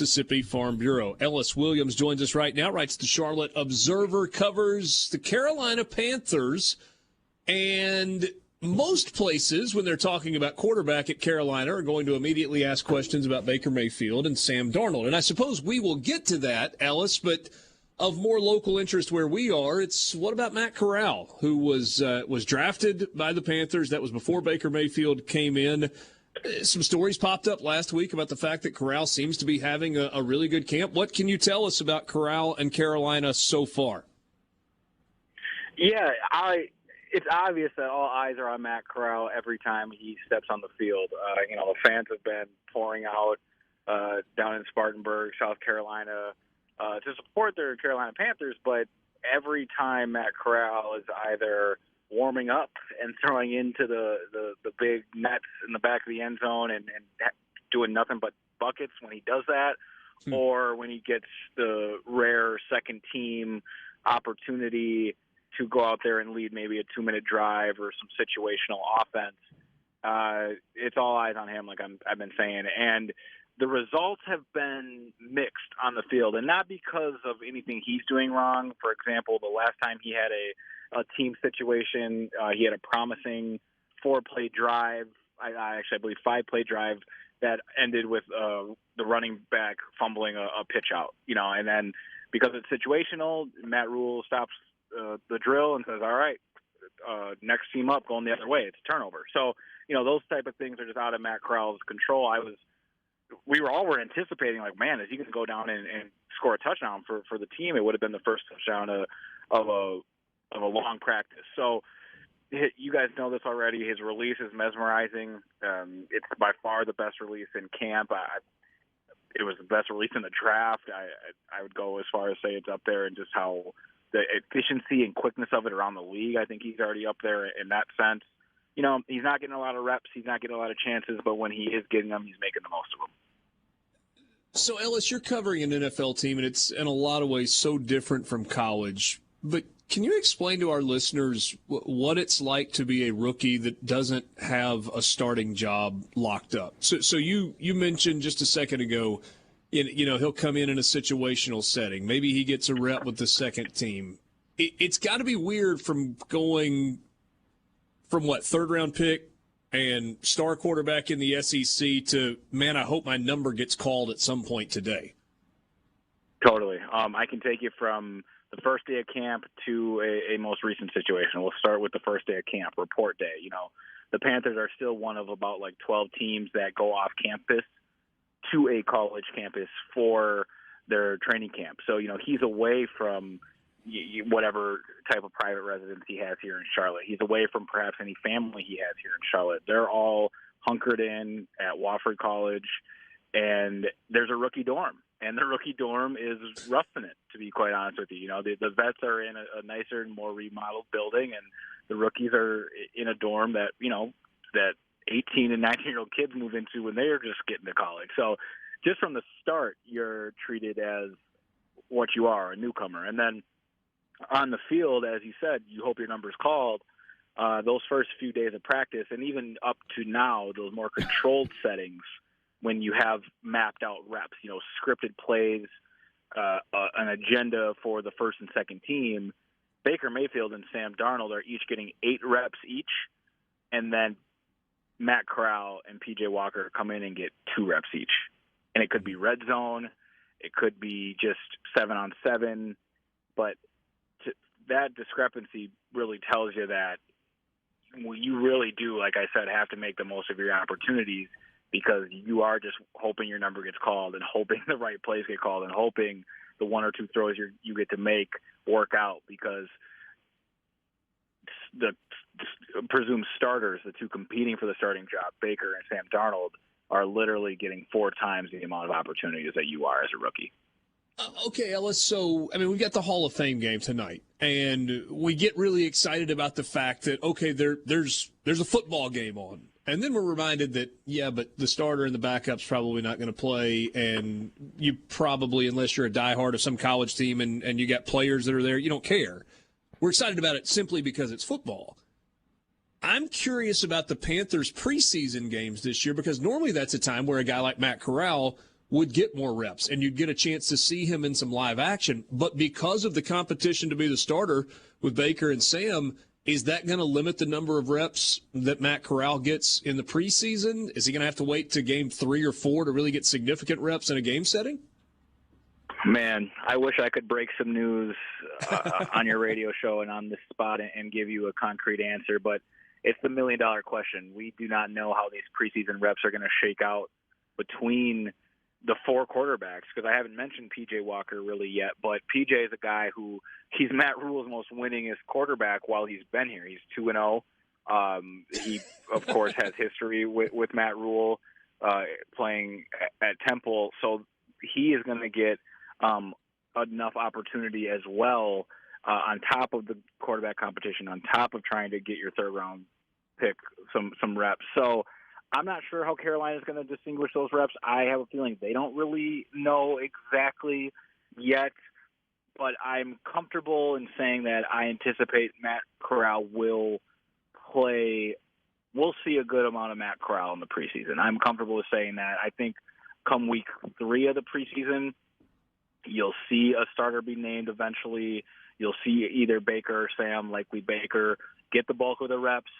Mississippi Farm Bureau. Ellis Williams joins us right now, writes the Charlotte Observer, covers the Carolina Panthers, and most places, when they're talking about quarterback at Carolina, are going to immediately ask questions about Baker Mayfield and Sam Darnold. And I suppose we will get to that, Ellis, but of more local interest where we are, it's what about Matt Corral, who was drafted by the Panthers? That was before Baker Mayfield came in. Some stories popped up last week about the fact that Corral seems to be having a really good camp. What can you tell us about Corral and Carolina so far? Yeah, it's obvious that all eyes are on Matt Corral every time he steps on the field. The fans have been pouring out down in Spartanburg, South Carolina, to support their Carolina Panthers, but every time Matt Corral is either warming up and throwing into the big nets in the back of the end zone and doing nothing but buckets when he does that, or when he gets the rare second team opportunity to go out there and lead maybe a 2-minute drive or some situational offense. It's all eyes on him, like I've been saying. And the results have been mixed on the field, and not because of anything he's doing wrong. For example, the last time he had a team situation, he had a promising 4-play drive, I believe 5-play drive, that ended with the running back fumbling a pitch out. And then because it's situational, Matt Rule stops the drill and says, all right, next team up, going the other way. It's a turnover. So, those type of things are just out of Matt Corral's control. We were anticipating, like, man, is he going to go down and score a touchdown for the team? It would have been the first touchdown of a long practice. So you guys know this already. His release is mesmerizing. It's by far the best release in camp. It was the best release in the draft. I would go as far as say it's up there, and just how the efficiency and quickness of it around the league. I think he's already up there in that sense. He's not getting a lot of reps. He's not getting a lot of chances, but when he is getting them, he's making the most of them. So, Ellis, you're covering an NFL team, and it's in a lot of ways so different from college. But can you explain to our listeners what it's like to be a rookie that doesn't have a starting job locked up? So you mentioned just a second ago, he'll come in a situational setting. Maybe he gets a rep with the second team. It's got to be weird from going from third-round pick and star quarterback in the SEC to, man, I hope my number gets called at some point today. Totally. I can take you from the first day of camp to a most recent situation. We'll start with the first day of camp, report day. The Panthers are still one of about 12 teams that go off campus to a college campus for their training camp. So, he's away from whatever type of private residence he has here in Charlotte. He's away from perhaps any family he has here in Charlotte. They're all hunkered in at Wofford College, and there's a rookie dorm. And the rookie dorm is roughing it, to be quite honest with you. The vets are in a nicer and more remodeled building, and the rookies are in a dorm that, that 18 and 19-year-old kids move into when they're just getting to college. So just from the start, you're treated as what you are, a newcomer. And then on the field, as you said, you hope your number's called. Those first few days of practice, and even up to now, those more controlled settings, when you have mapped out reps, scripted plays, an agenda for the first and second team, Baker Mayfield and Sam Darnold are each getting 8 reps each, and then Matt Corral and P.J. Walker come in and get 2 reps each. And it could be red zone, it could be just 7-on-7, but that discrepancy really tells you that you really do, like I said, have to make the most of your opportunities, because you are just hoping your number gets called and hoping the right plays get called and hoping the 1 or 2 throws you get to make work out, because the presumed starters, the 2 competing for the starting job, Baker and Sam Darnold, are literally getting 4 times the amount of opportunities that you are as a rookie. Okay, Ellis, so, we've got the Hall of Fame game tonight, and we get really excited about the fact that, okay, there's a football game on. And then we're reminded that, but the starter and the backup's probably not going to play, and you probably, unless you're a diehard of some college team and you got players that are there, you don't care. We're excited about it simply because it's football. I'm curious about the Panthers' preseason games this year, because normally that's a time where a guy like Matt Corral would get more reps, and you'd get a chance to see him in some live action. But because of the competition to be the starter with Baker and Sam, is that going to limit the number of reps that Matt Corral gets in the preseason? Is he going to have to wait to game 3 or 4 to really get significant reps in a game setting? Man, I wish I could break some news on your radio show and on this spot and give you a concrete answer, but it's the million-dollar question. We do not know how these preseason reps are going to shake out between the 4 quarterbacks, because I haven't mentioned P.J. Walker really yet, but P.J. is a guy who he's Matt Rule's most winningest quarterback while he's been here. He's 2-0. He, of course, has history with Matt Rule playing at Temple, so he is going to get enough opportunity as well on top of the quarterback competition, on top of trying to get your third-round pick some reps. So I'm not sure how Carolina is going to distinguish those reps. I have a feeling they don't really know exactly yet, but I'm comfortable in saying that I anticipate Matt Corral will play. We'll see a good amount of Matt Corral in the preseason. I'm comfortable with saying that. I think come week 3 of the preseason, you'll see a starter be named eventually. You'll see either Baker or Sam, likely Baker, get the bulk of the reps.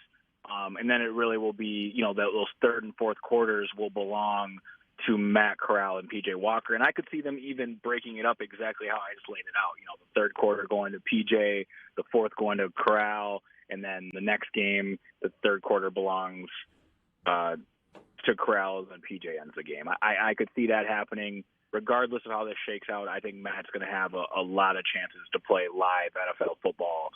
And then it really will be, those third and fourth quarters will belong to Matt Corral and P.J. Walker. And I could see them even breaking it up exactly how I just laid it out. The third quarter going to P.J., the fourth going to Corral, and then the next game, the third quarter belongs to Corral, and P.J. ends the game. I could see that happening. Regardless of how this shakes out, I think Matt's going to have a lot of chances to play live NFL football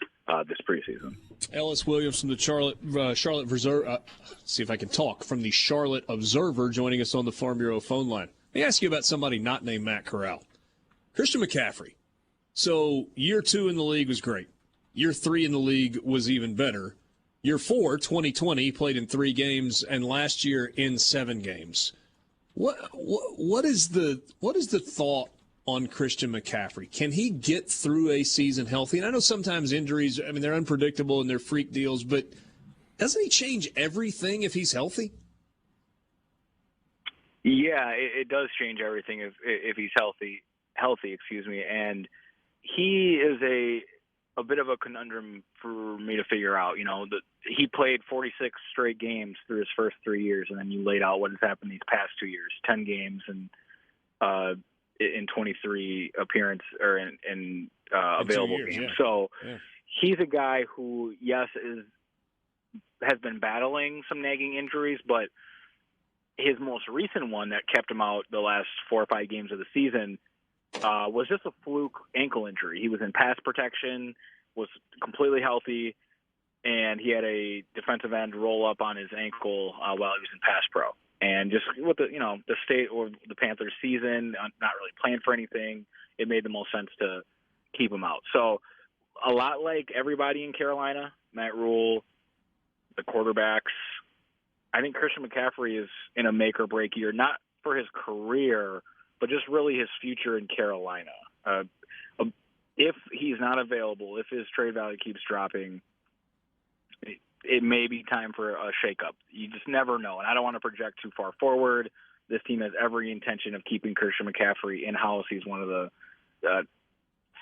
this preseason. Ellis Williams from the Charlotte Observer, see if I can talk, from the Charlotte Observer, joining us on the Farm Bureau phone line. Let me ask you about somebody not named Matt Corral. Christian McCaffrey. So year 2 in the league was great. Year 3 in the league was even better. Year 4, 2020, played in 3 games, and last year in 7 games. What is the thought on Christian McCaffrey? Can he get through a season healthy? And I know sometimes injuries, they're unpredictable and they're freak deals, but doesn't he change everything if he's healthy? Yeah, it does change everything if he's healthy, and he is a bit of a conundrum for me to figure out. He played 46 straight games through his first 3 years, and then you laid out what has happened these past 2 years: 10 games and in 23 appearance or in available games. Yeah. So he's a guy who, yes, has been battling some nagging injuries, but his most recent one that kept him out the last 4 or 5 games of the season was just a fluke ankle injury. He was in pass protection, was completely healthy, and he had a defensive end roll up on his ankle while he was in pass pro. And just with the state or the Panthers season, not really playing for anything, it made the most sense to keep him out. So a lot like everybody in Carolina, Matt Rule, the quarterbacks, I think Christian McCaffrey is in a make or break year, not for his career, but just really his future in Carolina. If he's not available, if his trade value keeps dropping, it may be time for a shakeup. You just never know, and I don't want to project too far forward. This team has every intention of keeping Christian McCaffrey in-house. He's one of the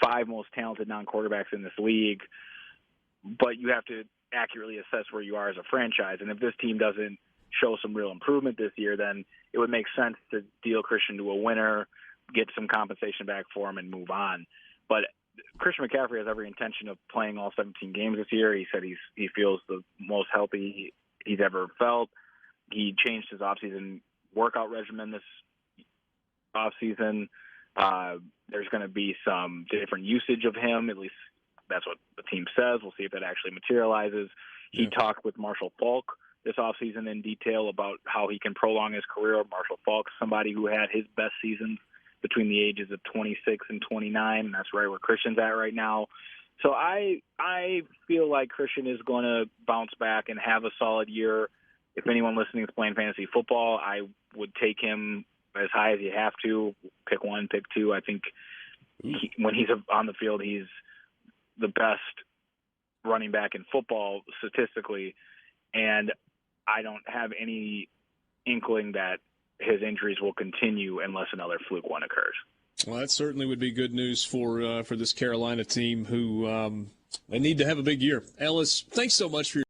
5 most talented non-quarterbacks in this league, but you have to accurately assess where you are as a franchise, and if this team doesn't show some real improvement this year, then it would make sense to deal Christian to a winner, get some compensation back for him, and move on. But Christian McCaffrey has every intention of playing all 17 games this year. He said he feels the most healthy he's ever felt. He changed his offseason workout regimen this offseason. There's going to be some different usage of him, at least that's what the team says. We'll see if that actually materializes. He talked with Marshall Faulk this offseason in detail about how he can prolong his career. Marshall Faulk, somebody who had his best seasons between the ages of 26 and 29, and that's right where Christian's at right now. So I feel like Christian is going to bounce back and have a solid year. If anyone listening is playing fantasy football, I would take him as high as you have to. Pick 1, pick 2. I think when he's on the field, he's the best running back in football statistically, and I don't have any inkling that his injuries will continue unless another fluke one occurs. Well, that certainly would be good news for this Carolina team who they need to have a big year. Ellis, thanks so much for your